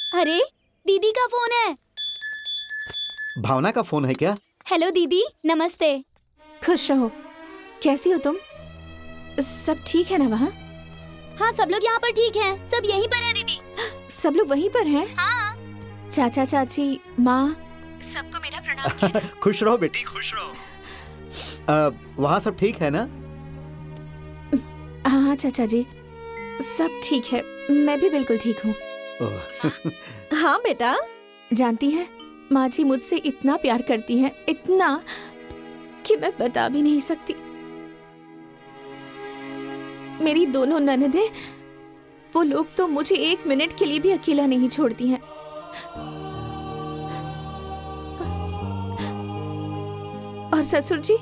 अरे दीदी का फोन है। भावना का फोन है क्या? हेलो दीदी, नमस्ते। खुश रहो। कैसी हो तुम? सब ठीक है ना वहाँ? हाँ, सब लोग यहाँ पर ठीक हैं। सब यहीं पर हैं दीदी। सब लोग वहीं पर हैं? हाँ। चाचा चाची माँ सबको मेरा प्रणाम कहना। खुश रहो बेटी, खुश रहो। वहाँ सब ठीक है ना? हाँ चाचा जी, सब ठीक है। मैं भी बिल्कुल ठीक हूँ। हाँ बेटा। जानती है, माँ जी मुझसे इतना प्यार करती हैं, इतना कि मैं बता भी नहीं सकती। मेरी दोनों ननदें, वो लोग तो मुझे एक मिनट के लिए भी अकेला नहीं छोड़ती हैं। और ससुर जी,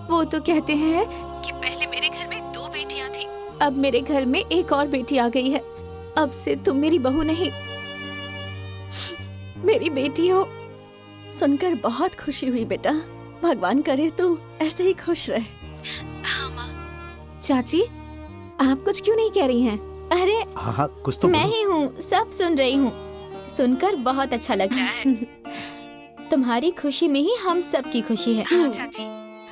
वो तो कहते हैं कि पहले मेरे घर में 2 बेटियां थी, अब मेरे घर में एक और बेटी आ गई है। अब से तुम मेरी बहू नहीं, मेरी बेटी हो। सुनकर बहुत खुशी हुई बेटा। भगवान करे तू ऐसे ही खुश रहे। हाँ माँ। चाची, आप कुछ क्यों नहीं कह रही हैं? अरे हाँ, कुछ तो मैं बोलो। ही हूँ, सब सुन रही हूँ। सुनकर बहुत अच्छा लग रहा है। तुम्हारी खुशी में ही हम सब की खुशी है। हाँ चाची।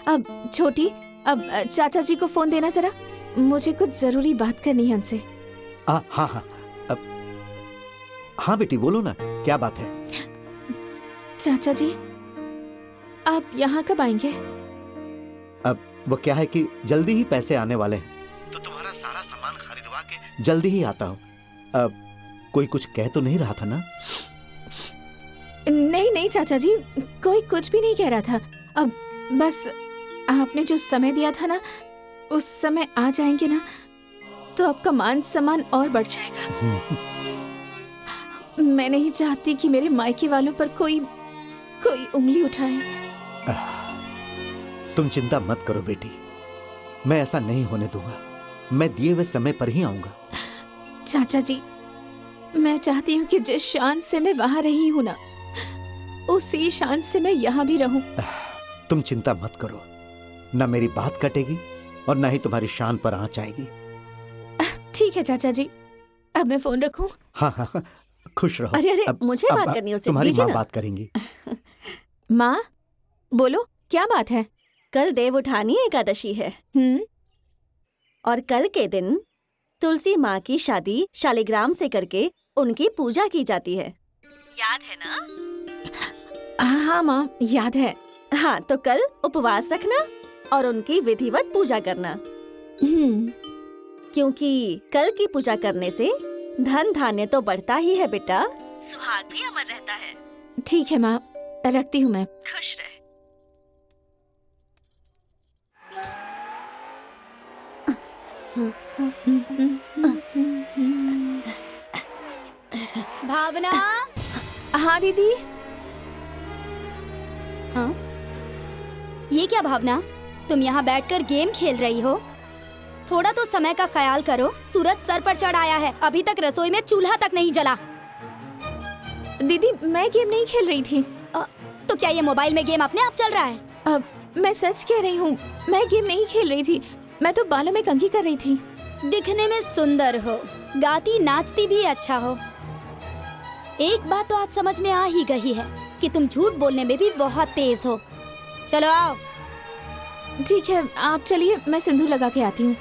अब छोटी, अब चाचा जी को फोन देना जरा, मुझे कुछ जरूरी बात करनी है उनसे। हाँ हाँ, हाँ बेटी बोलो ना, क्या बात है? चाचा जी, आप यहाँ कब आएंगे? अब वो क्या है कि जल्दी ही पैसे आने वाले हैं, तो तुम्हारा सारा सामान खरीदवा के जल्दी ही आता हूँ। अब कोई कुछ कह तो नहीं रहा था ना? नहीं नहीं चाचा जी, कोई कुछ भी नहीं कह रहा था। अब बस आपने जो समय दिया था ना, उस समय आ जाएंगे ना, तो आपका मान सम्मान और बढ़ जाएगा। मैं नहीं चाहती कि मेरे मायके वालों पर कोई उंगली उठाए। तुम चिंता मत करो बेटी, मैं ऐसा नहीं होने दूंगा। मैं दिए हुए समय पर ही आऊंगा। चाचा जी, मैं चाहती हूँ कि जिस शान से मैं वहाँ रही हूँ ना, उसी शान से मैं यहाँ भी रहूं। तुम चिंता मत करो, न मेरी बात कटेगी और न ही तुम्हारी शान पर आंच आएगी। ठीक है चाचा जी, अब मैं फोन रखूं? हाँ हाँ हाँ, खुश रहो। अरे अब मुझे बात करनी है उससे, तुम्हारी दीजिए माँ ना। बात करेंगी। माँ बोलो, क्या बात है? कल देव उठानी एकादशी है और कल के दिन तुलसी माँ की शादी शालिग्राम से करके उनकी पूजा की जाती है। याद है ना? हाँ माँ, याद है। हाँ, तो कल उपवास रखना और उनकी विधिवत पूजा करना, क्योंकि कल की पूजा करने से धन धान्य तो बढ़ता ही है बेटा, सुहाग भी अमर रहता है। ठीक है माँ, रखती हूँ मैं। खुश रहे। भावना। हाँ दीदी। हाँ, ये क्या भावना, तुम यहाँ बैठकर गेम खेल रही हो? थोड़ा तो समय का ख्याल करो। सूरज सर पर चढ़ आया है, अभी तक रसोई में चूल्हा तक नहीं जला। दीदी, मैं गेम नहीं खेल रही थी। तो क्या ये मोबाइल में गेम अपने आप चल रहा है? अब मैं सच कह रही हूँ, मैं गेम नहीं खेल रही थी। मैं तो बालों में कंघी कर रही थी। दिखने में सुंदर हो, गाती नाचती भी अच्छा हो। एक बात तो आज समझ में आ ही गई है कि तुम झूठ बोलने में भी बहुत तेज हो। चलो आओ। ठीक है, आप चलिए, मैं सिंदूर लगा के आती हूँ।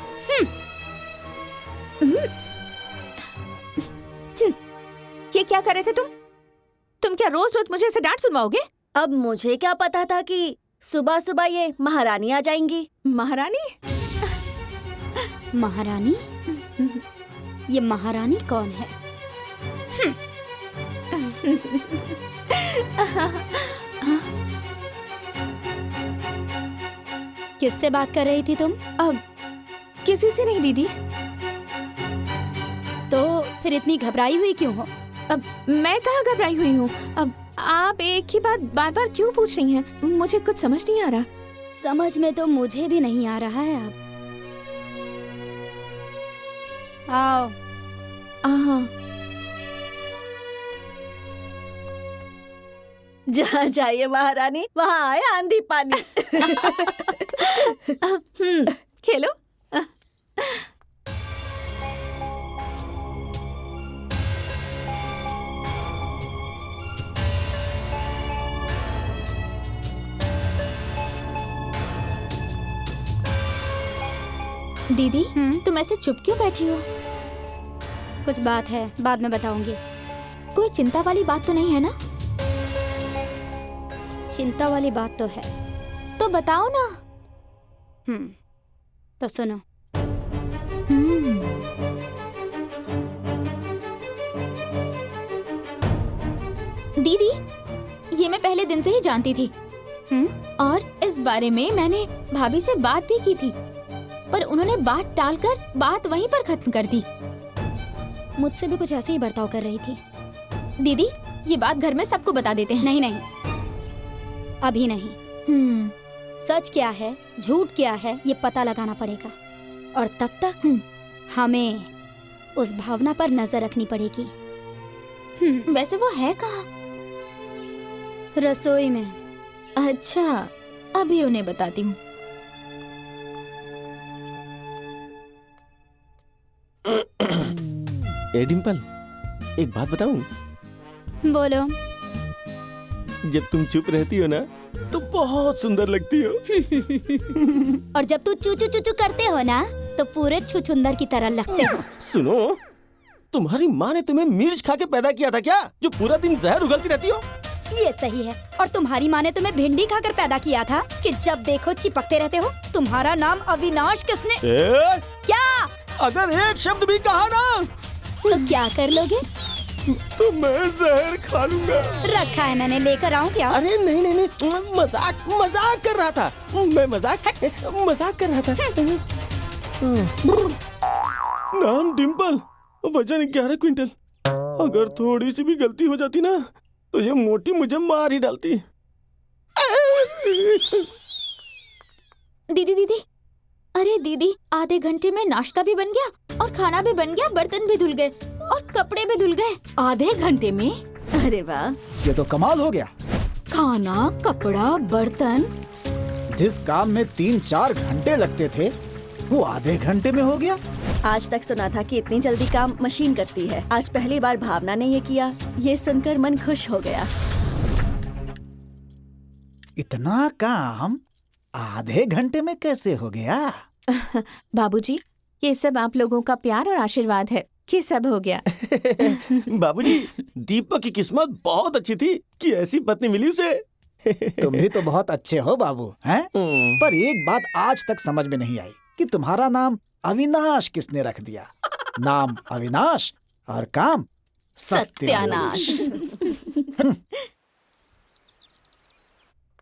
ये क्या कर रहे थे तुम? तुम क्या रोज रोज मुझे ऐसे डांट सुनवाओगे? अब मुझे क्या पता था कि सुबह सुबह ये महारानी आ जाएंगी। महारानी? महारानी? ये महारानी कौन है? किससे बात कर रही थी तुम? अब किसी से नहीं दीदी। तो फिर इतनी घबराई हुई क्यों हो? अब मैं कहाँ घबराई हुई हूँ? अब आप एक ही बात बार बार क्यों पूछ रही हैं? मुझे कुछ समझ नहीं आ रहा। समझ में तो मुझे भी नहीं आ रहा है। अब आओ। हाँ। जहाँ जाइए महारानी, वहाँ आए आंधी पानी। खेलो। दीदी तुम ऐसे चुप क्यों बैठी हो? कुछ बात है, बाद में बताऊंगी। कोई चिंता वाली बात तो नहीं है ना? चिंता वाली बात तो है। तो बताओ ना। तो सुनो। दीदी ये मैं पहले दिन से ही जानती थी। और इस बारे में मैंने भाभी से बात भी की थी, पर उन्होंने बात टालकर बात वहीं पर खत्म कर दी। मुझसे भी कुछ ऐसे ही बर्ताव कर रही थी। दीदी ये बात घर में सबको बता देते हैं। नहीं नहीं, अभी नहीं। सच क्या है झूठ क्या है ये पता लगाना पड़ेगा, और तब तक हमें उस भावना पर नजर रखनी पड़ेगी। वैसे वो है कहाँ? रसोई में। अच्छा, अभी उन्हें बताती हूँ। ए डिम्पल, एक बात बताऊं? बोलो। जब तुम चुप रहती हो ना तो बहुत सुंदर लगती हो। और जब तू चू चू चू चू करते हो ना तो पूरे छुछुंदर की तरह लगते हो। सुनो, तुम्हारी माँ ने तुम्हें मिर्च खा के पैदा किया था क्या, जो पूरा दिन जहर उगलती रहती हो? ये सही है। और तुम्हारी माँ ने तुम्हें भिंडी खाकर पैदा किया था कि जब देखो चिपकते रहते हो। तुम्हारा नाम अविनाश किसने? क्या? अगर एक शब्द भी कहा ना तो क्या कर लोगे? तो मैं जहर खा लूंगा। रखा है मैंने, लेकर आऊं क्या? अरे नहीं नहीं नहीं, मजाक कर रहा था मैं। मजाक कर रहा था। नाम डिम्पल, वजन 11 क्विंटल। अगर थोड़ी सी भी गलती हो जाती ना तो ये मोटी मुझे मार ही डालती। दीदी, अरे दीदी, आधे घंटे में नाश्ता भी बन गया और खाना भी बन गया, बर्तन भी धुल गए और कपड़े भी धुल गए आधे घंटे में। अरे वाह, ये तो कमाल हो गया। खाना, कपड़ा, बर्तन। जिस काम में 3-4 घंटे लगते थे वो आधे घंटे में हो गया। आज तक सुना था कि इतनी जल्दी काम मशीन करती है। आज पहली बार भावना ने ये किया। ये सुनकर मन खुश हो गया। इतना काम आधे घंटे में कैसे हो गया? बाबूजी, ये सब आप लोगों का प्यार और आशीर्वाद है कि सब हो गया। बाबूजी, दीपक की किस्मत बहुत अच्छी थी कि ऐसी पत्नी मिली उसे। तुम भी तो बहुत अच्छे हो बाबू, हैं? पर एक बात आज तक समझ में नहीं आई कि तुम्हारा नाम अविनाश किसने रख दिया। नाम अविनाश और काम सत्यानाश।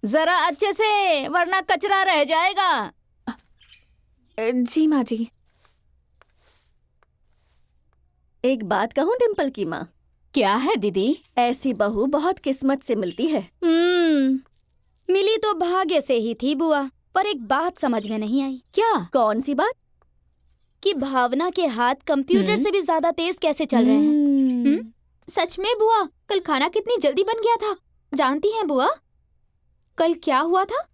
जरा अच्छे से, वरना कचरा रह जाएगा। जी माँ जी। एक बात कहूँ डिम्पल की माँ? क्या है दीदी? ऐसी बहू बहुत किस्मत से मिलती है। मिली तो भाग्य से ही थी बुआ, पर एक बात समझ में नहीं आई। क्या? कौन सी बात? कि भावना के हाथ कंप्यूटर से भी ज्यादा तेज कैसे चल रहे हैं। सच में बुआ, कल खाना कितनी जल्दी बन गया था। जानती हैं बुआ, कल क्या हुआ था?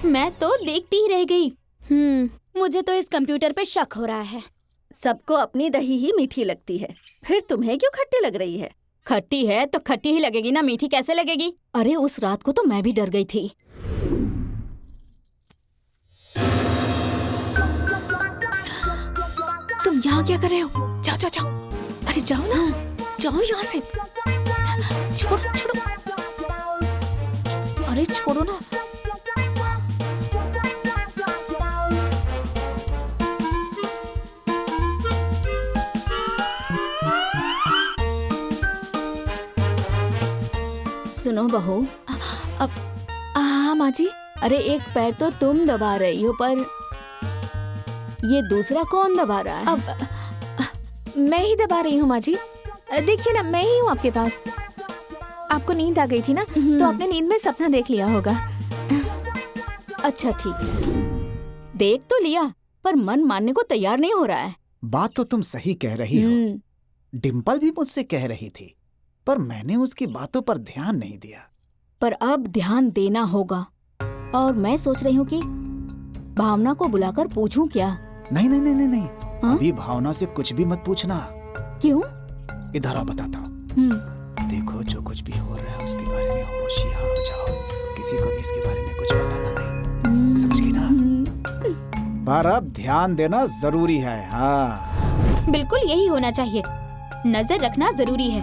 मैं तो देखती ही रह गई। मुझे तो इस कंप्यूटर पे शक हो रहा है। सबको अपनी दही ही मीठी लगती है, फिर तुम्हें क्यों खट्टी लग रही है? खट्टी है तो खट्टी ही लगेगी ना, मीठी कैसे लगेगी? अरे उस रात को तो मैं भी डर गई थी। तुम यहाँ क्या कर रहे हो? जाओ जाओ जाओ। अरे जाओ ना, जाओ यहाँ से। छोड़ो छोड़ो। अरे छोड़ो ना। सुनो बहू, हाँ माँ जी। अरे एक पैर तो तुम दबा रही हो, पर ये दूसरा कौन दबा रहा है? अब मैं ही दबा रही हूँ माँ जी। देखिए ना, मैं ही हूँ आपके पास। आपको नींद आ गई थी ना, तो आपने नींद में सपना देख लिया होगा। अच्छा ठीक है, देख तो लिया, पर मन मानने को तैयार नहीं हो रहा है। बात तो तुम सही कह रही हो। डिम्पल भी मुझसे कह रही थी, पर मैंने उसकी बातों पर ध्यान नहीं दिया। पर अब ध्यान देना होगा। और मैं सोच रही हूँ कि भावना को बुलाकर पूछूं क्या। नहीं नहीं नहीं नहीं नहीं, हाँ? अभी भावना से कुछ भी मत पूछना। क्यों? इधर आओ, बताता हूँ। देखो, जो कुछ भी हो रहा है उसके बारे में होशियार हो जाओ। किसी को भी इसके बारे में कुछ बताना नहीं, समझ गई ना? पर अब ध्यान देना जरूरी है। हाँ, बिल्कुल यही होना चाहिए, नजर रखना जरूरी है।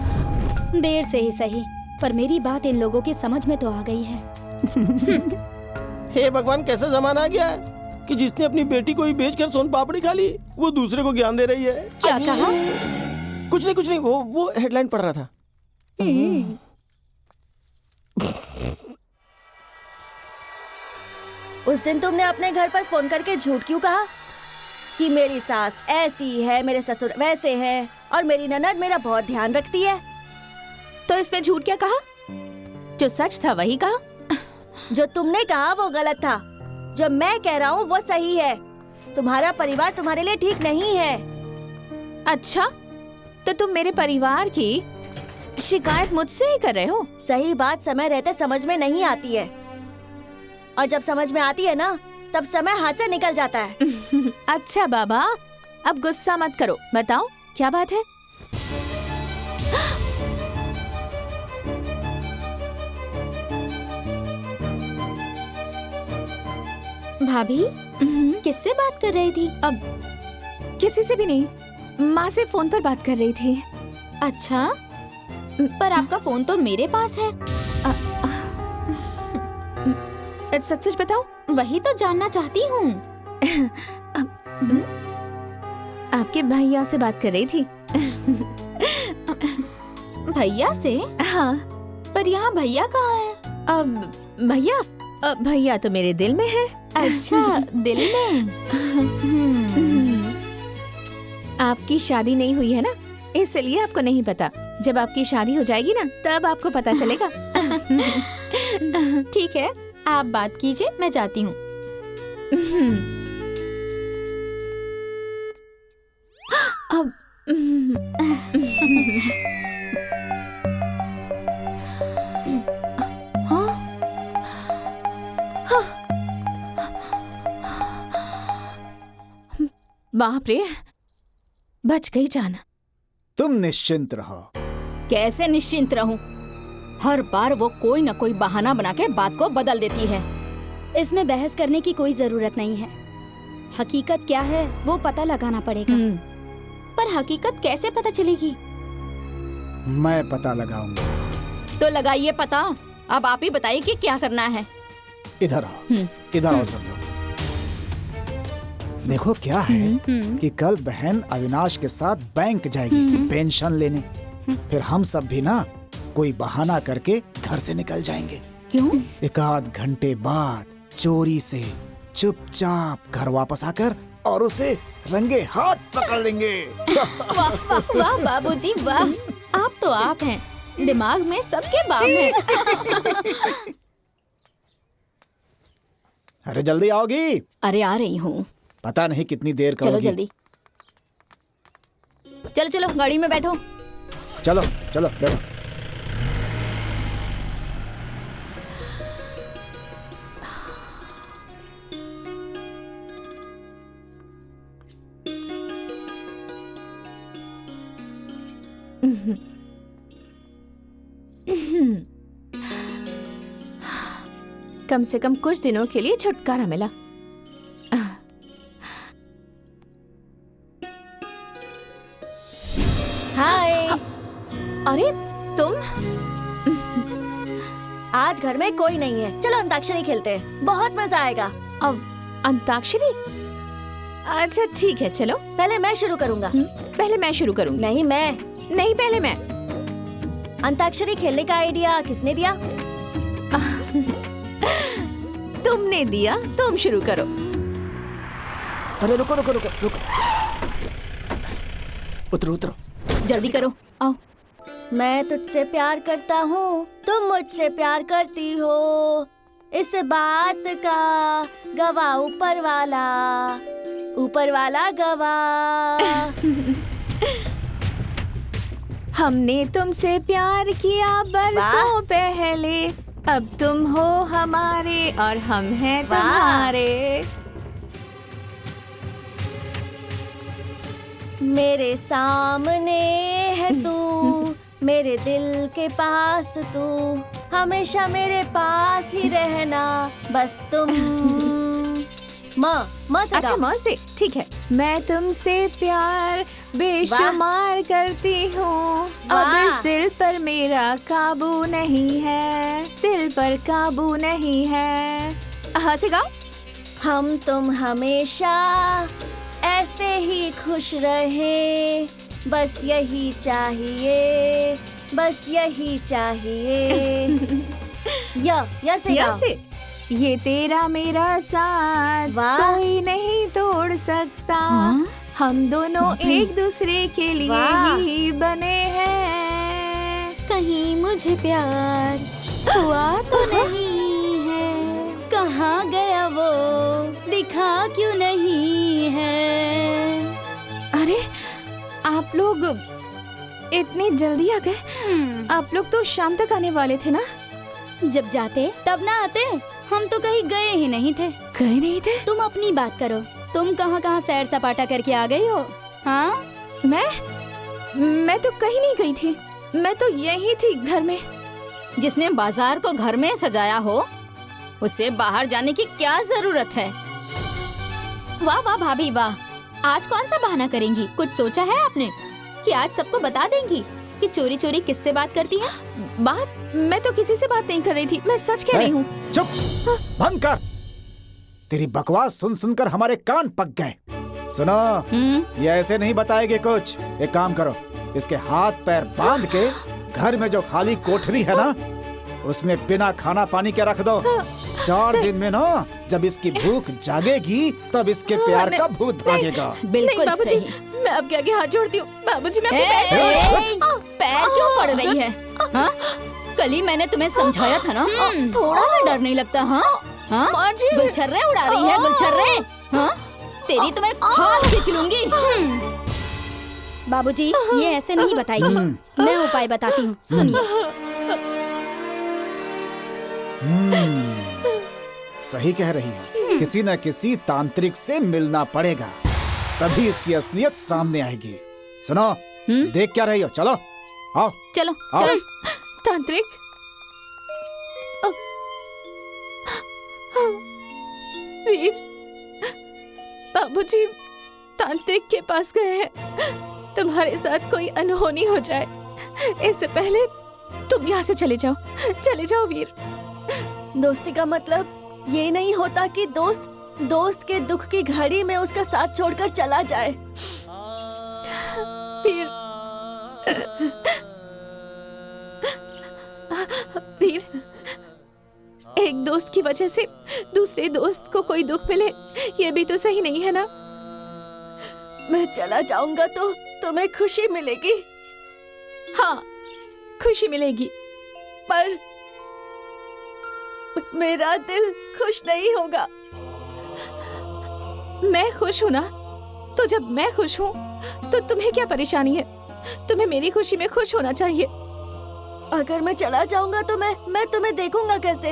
देर से ही सही, पर मेरी बात इन लोगों की समझ में तो आ गई है। हे भगवान, कैसा जमाना आ गया है कि जिसने अपनी बेटी को ही बेचकर सोन पापड़ी खा ली, वो दूसरे को ज्ञान दे रही है। क्या कहा? कुछ नहीं, वो हेडलाइन पढ़ रहा था। उस दिन तुमने अपने घर पर फोन करके झूठ क्यों कहा कि मेरी सास ऐसी है, मेरे ससुर वैसे हैं और मेरी ननद मेरा बहुत ध्यान रखती है? तो इसमें झूठ क्या कहा? जो सच था वही कहा। जो तुमने कहा वो गलत था, जो मैं कह रहा हूँ वो सही है। तुम्हारा परिवार तुम्हारे लिए ठीक नहीं है। अच्छा, तो तुम मेरे परिवार की शिकायत मुझसे ही कर रहे हो? सही बात समय रहते समझ में नहीं आती है, और जब समझ में आती है ना, तब समय हाथ से निकल जाता है। अच्छा बाबा, अब गुस्सा मत करो, बताओ क्या बात है? भाभी किससे बात कर रही थी? अब किसी से भी नहीं, माँ से फोन पर बात कर रही थी। अच्छा, पर आपका फोन तो मेरे पास है। सच सच बताओ। वही तो जानना चाहती हूँ। आपके भैया से बात कर रही थी। भैया से? हाँ। पर यहाँ भैया कहाँ है? अब भैया तो मेरे दिल में है। अच्छा, दिल में। आपकी शादी नहीं हुई है ना, इसलिए आपको नहीं पता। जब आपकी शादी हो जाएगी ना, तब आपको पता चलेगा। ठीक है, आप बात कीजिए, मैं जाती हूँ। अब बाप रे, बच गई जान। तुम निश्चिंत रहो। कैसे निश्चिंत रहूं? हर बार वो कोई न कोई बहाना बना के बात को बदल देती है। इसमें बहस करने की कोई जरूरत नहीं है। हकीकत क्या है वो पता लगाना पड़ेगा। पर हकीकत कैसे पता चलेगी? मैं पता लगाऊंगा। तो लगाइए पता। अब आप ही बताइए कि क्या करना है। इधर आओ, इधर आओ सब लोग। देखो क्या है कि कल बहन अविनाश के साथ बैंक जाएगी पेंशन लेने। फिर हम सब भी ना कोई बहाना करके घर से निकल जाएंगे। क्यों? एक आध घंटे बाद चोरी से चुपचाप घर वापस आकर और उसे रंगे हाथ पकड़ लेंगे। वाह वाह वाह बाबूजी वाह, आप तो आप हैं, दिमाग में सबके बाम है। अरे जल्दी आओगी? अरे आ रही हूँ। पता नहीं कितनी देर चलो करोगी। जल्दी। चलो चलो गाड़ी में बैठो। चलो चलो बैठो। कम से कम कुछ दिनों के लिए छुटकारा मिला। हाय। अरे तुम? आज घर में कोई नहीं है, चलो अंताक्षरी खेलते हैं, बहुत मजा आएगा। अब अंताक्षरी? अच्छा ठीक है, चलो। पहले मैं शुरू करूंगा। पहले मैं शुरू करूंगी। नहीं मैं। नहीं पहले मैं। अंताक्षरी खेलने का आइडिया किसने दिया? तुमने दिया, तुम शुरू करो। अरे रुको रुको रुको रुको, उतरो उतरो। जल्दी करो, आओ। मैं तुझसे प्यार करता हूँ, तुम मुझसे प्यार करती हो, इस बात का गवाह ऊपर वाला गवाह। हमने तुमसे प्यार किया बरसों पहले, अब तुम हो हमारे और हम हैं वाह। तुम्हारे। मेरे सामने है तू, मेरे दिल के पास तू, हमेशा मेरे पास ही रहना बस तुम। माँ से अच्छा गाओ। माँ से, ठीक है। मैं तुमसे प्यार बेशुमार करती हूँ, अब वाह। इस दिल पर मेरा काबू नहीं है, दिल पर काबू नहीं है। हाँ से गाओ। हम तुम हमेशा ऐसे ही खुश रहे, बस यही चाहिए, बस यही चाहिए। या से या गाओ। से। ये तेरा मेरा साथ वाह। कोई नहीं तोड़ सकता, हाँ? हम दोनों एक दूसरे के लिए वाह। ही बने हैं। कहीं मुझे प्यार हुआ तो नहीं है, कहाँ गया वो दिखा क्यों नहीं है। अरे आप लोग इतनी जल्दी आ गए? आप लोग तो शाम तक आने वाले थे ना? जब जाते तब ना आते, हम तो कहीं गए ही नहीं थे। गए नहीं थे? तुम अपनी बात करो, तुम कहाँ कहाँ सैर सपाटा करके आ गई हो? हाँ मैं तो कहीं नहीं गई थी, मैं तो यही थी घर में। जिसने बाजार को घर में सजाया हो उसे बाहर जाने की क्या जरूरत है। वाह वाह भाभी वाह, आज कौन सा बहाना करेंगी? कुछ सोचा है आपने कि आज सबको बता देंगी कि चोरी चोरी किससे बात करती हैं? बात? मैं तो किसी से बात नहीं कर रही थी, मैं सच कह रही हूँ। चुप, बंद कर। तेरी बकवास सुन सुनकर हमारे कान पक गए। सुनो, ये ऐसे नहीं बताएगी कुछ। एक काम करो, इसके हाथ पैर बांध के घर में जो खाली कोठरी है ना, उसमें बिना खाना पानी के रख दो। 4 दिन में ना, जब इसकी भूख जागेगी तब इसके प्यार का भूत भागेगा। नहीं बिल्कुल बाबूजी, सही। मैं आपके आगे हाथ जोड़ती हूँ। बाबूजी मैं ए, आपके पैर ए, पैर क्यों पड़ रही है? हाँ? कल ही मैंने तुम्हें समझाया था ना, थोड़ा भी डर नहीं लगता? हाँ हाँ, माँ जी। गुलछर्रे उड़ा रही है, गुलछर्रे। हाँ, तेरी तो मैं खाल खींच लूंगी। बाबूजी, ये ऐसे नहीं बताएगी, मैं उपाय बताती हूँ, सुनिए। सही कह रही है, किसी न किसी तांत्रिक से मिलना पड़ेगा, तभी इसकी असलियत सामने आएगी। सुनो, देख क्या रही हो? चलो आओ चलो आओ। चलो। तांत्रिक? वीर, बाबूजी तांत्रिक के पास गए हैं। तुम्हारे साथ कोई अनहोनी हो जाए इससे पहले तुम यहाँ से चले जाओ वीर। दोस्ती का मतलब ये नहीं होता कि दोस्त के दुख की घड़ी में उसका साथ छोड़कर चला जाए। वीर, एक दोस्त की वजह से दूसरे दोस्त को कोई दुख मिले, ये भी तो सही नहीं है ना? मैं चला जाऊंगा तो तुम्हें खुशी मिलेगी, हाँ, खुशी मिलेगी, पर मेरा दिल खुश नहीं होगा। मैं खुश हूँ ना, तो जब मैं खुश हूँ तो तुम्हें क्या परेशानी है? तुम्हें मेरी खुशी में खुश होना चाहिए। अगर मैं चला जाऊंगा तो मैं तुम्हें देखूंगा कैसे?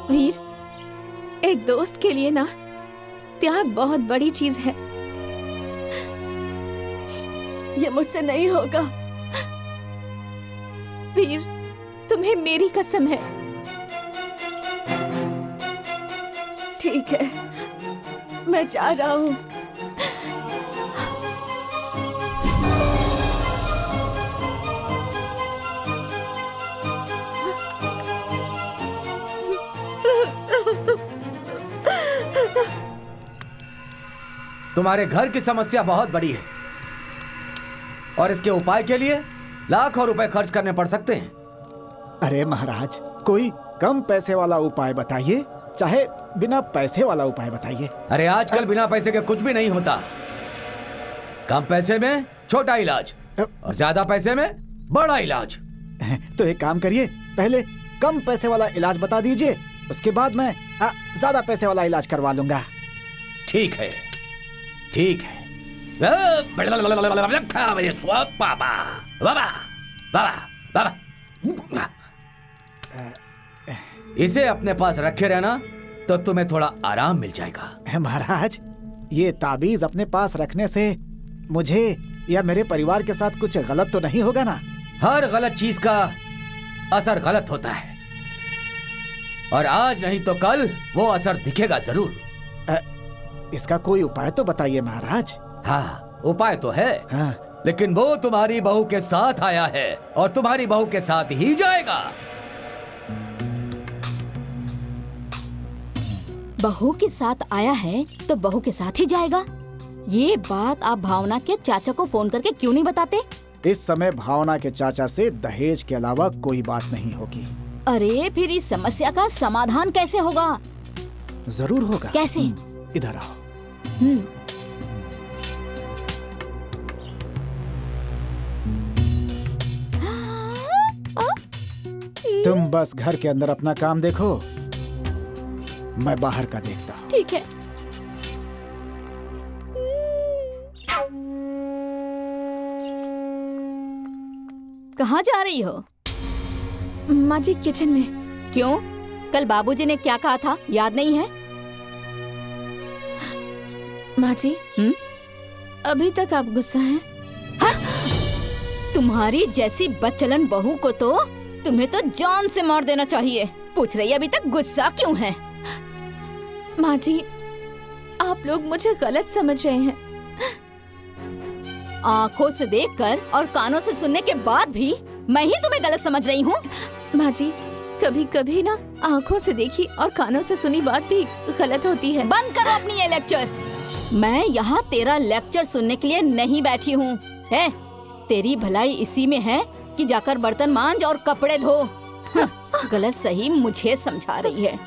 वीर, एक दोस्त के लिए ना त्याग बहुत बड़ी चीज है। ये मुझसे नहीं होगा। वीर, तुम्हें मेरी कसम है। ठीक है, मैं जा रहा हूँ। तुम्हारे घर की समस्या बहुत बड़ी है और इसके उपाय के लिए लाखों रुपए खर्च करने पड़ सकते हैं। अरे महाराज, कोई कम पैसे वाला उपाय बताइए, चाहे बिना पैसे वाला उपाय बताइए। अरे आजकल बिना पैसे के कुछ भी नहीं होता। कम पैसे में छोटा इलाज और ज्यादा पैसे में बड़ा इलाज। तो एक काम करिए, पहले कम पैसे वाला इलाज बता दीजिए, उसके बाद मैं ज्यादा पैसे वाला इलाज करवा लूंगा। ठीक है, ठीक है। बाबा बाबा बाबा बाबा। इसे अपने पास रखे रहना तो तुम्हें थोड़ा आराम मिल जाएगा। महाराज, ये ताबीज अपने पास रखने से मुझे या मेरे परिवार के साथ कुछ गलत तो नहीं होगा ना? हर गलत चीज का असर गलत होता है, और आज नहीं तो कल वो असर दिखेगा जरूर। इसका कोई उपाय तो बताइए महाराज। हाँ, उपाय तो है। हाँ। लेकिन वो तुम्हारी बहू के साथ आया है और तुम्हारी बहू के साथ ही जाएगा। बहू के साथ आया है तो बहू के साथ ही जाएगा। ये बात आप भावना के चाचा को फोन करके क्यों नहीं बताते? इस समय भावना के चाचा से दहेज के अलावा कोई बात नहीं होगी। अरे फिर इस समस्या का समाधान कैसे होगा? जरूर होगा। कैसे? इधर आओ। तुम बस घर के अंदर अपना काम देखो, मैं बाहर का देखता हूँ। ठीक है। कहाँ जा रही हो? माँ जी किचन में। क्यों? कल बाबूजी ने क्या कहा था, याद नहीं है? माँ जी, अभी तक आप गुस्सा हैं? तुम्हारी जैसी बदचलन बहू को तो तुम्हें तो जान से मार देना चाहिए। पूछ रही अभी तक गुस्सा क्यों है? माँ जी, आप लोग मुझे गलत समझ रहे हैं। आँखों से देखकर और कानों से सुनने के बाद भी मैं ही तुम्हें गलत समझ रही हूँ? माँ जी, कभी कभी ना आँखों से देखी और कानों से सुनी बात भी गलत होती है। बंद करो अपनी ये लेक्चर। मैं यहाँ तेरा लेक्चर सुनने के लिए नहीं बैठी हूँ। है, तेरी भलाई इसी में है कि जाकर बर्तन मांज और कपड़े धो। गलत सही मुझे समझा रही है।